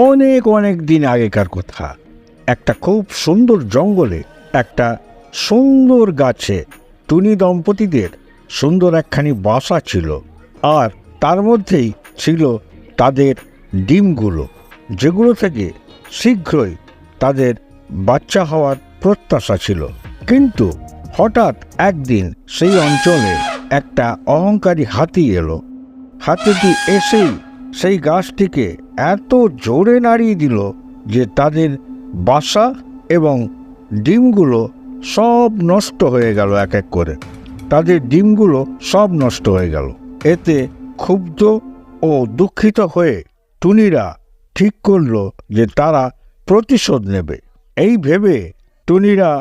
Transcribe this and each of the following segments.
অনেক অনেক দিন আগেকার কথা। একটা খুব সুন্দর জঙ্গলে একটা সুন্দর গাছে টুনি দম্পতিদের সুন্দর একখানি বাসা ছিল, আর তার মধ্যেই ছিল তাদের ডিমগুলো, যেগুলো থেকে শীঘ্রই তাদের বাচ্চা হওয়ার প্রত্যাশা ছিল। কিন্তু হঠাৎ একদিন সেই অঞ্চলে একটা অহংকারী হাতি এলো। হাতিটি এসেই সেই গাছটিকে এত জোরে নাড়িয়ে দিল যে তাদের বাসা এবং ডিমগুলো সব নষ্ট হয়ে গেল। এক এক করে তাদের ডিমগুলো সব নষ্ট হয়ে গেল। এতে ক্ষুব্ধ ও দুঃখিত হয়ে টুনিরা ঠিক করল যে তারা প্রতিশোধ নেবে। এই ভেবে টুনিরা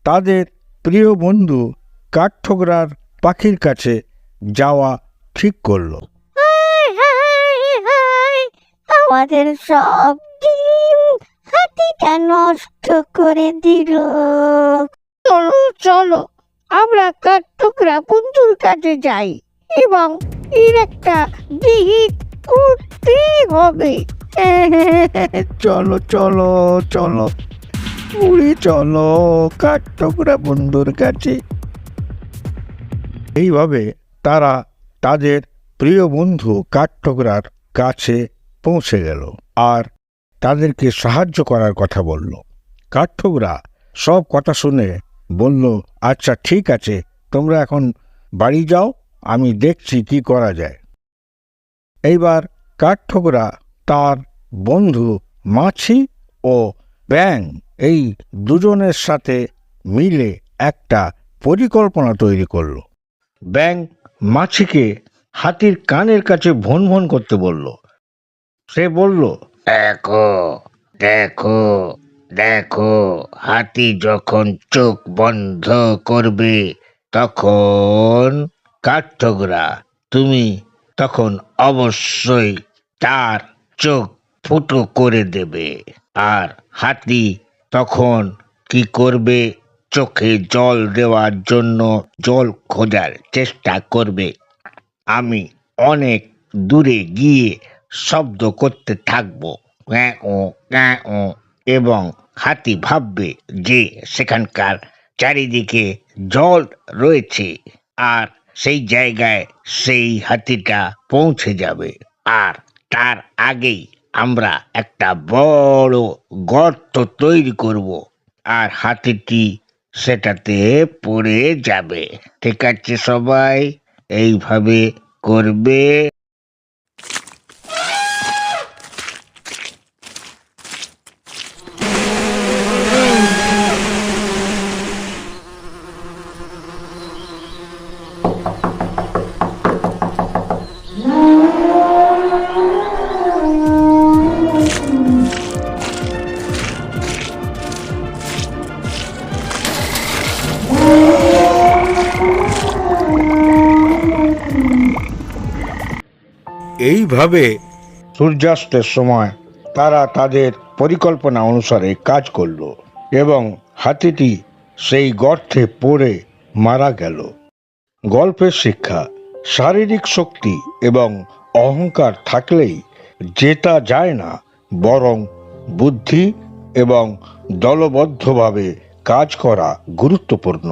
তাদের প্রিয় বন্ধু কাঠঠোকরার পাখির কাছে যাওয়া ঠিক করল। আমাদের সব ডিম হাতিটা নষ্ট করে দিল। চলো চলো, আমরা কাঠঠোকরা বন্ধুর কাছে যাই এবং এর একটা বিহিত করতেই হবে। চলো চলো চলো, উড়ে চলো কাঠঠোকরা বন্ধুর কাছে। এইভাবে তারা তাদের প্রিয় বন্ধু কাঠঠোকরার কাছে পৌঁছে গেল আর তাদেরকে সাহায্য করার কথা বলল। কাঠঠোকরা সব কথা শুনে বলল, আচ্ছা ঠিক আছে, তোমরা এখন বাড়ি যাও, আমি দেখছি কি করা যায়। এইবার কাঠঠোকরা তার বন্ধু মাছি ও ব্যাঙ এই দুজনের সাথে মিলে একটা পরিকল্পনা তৈরি করল। ব্যাঙ মাছিকে হাতির কানের কাছে ভন ভন করতে বলল। সে বলল, দেখো দেখো দেখো, হাতি যখন চোখ বন্ধ করবে তখন কাঠঠোকরা তুমি তখন অবশ্যই তার চোখ ফুটো করে দেবে। আর হাতি তখন কি করবে? চোখে জল দেওয়ার জন্য জল খোঁজার চেষ্টা করবে। আমি অনেক দূরে গিয়ে শব্দ করতে থাকবো, এবং হাতি ভাববে যে সেখানকার চারিদিকে জল রয়েছে, আর সেই জায়গায় সেই হাতিটা পৌঁছে যাবে। আর তার আগেই আমরা একটা বড় গর্ত তৈরি করব, আর হাতিটি সেটাতে পড়ে যাবে। ঠিক আছে সবাই, এইভাবে করবে। এইভাবে সূর্যাস্তের সময় তারা তাদের পরিকল্পনা অনুসারে কাজ করল এবং হাতিটি সেই গর্তে পড়ে মারা গেল। গল্পের শিক্ষা: শারীরিক শক্তি এবং অহংকার থাকলেই জেতা যায় না, বরং বুদ্ধি এবং দলবদ্ধভাবে কাজ করা গুরুত্বপূর্ণ।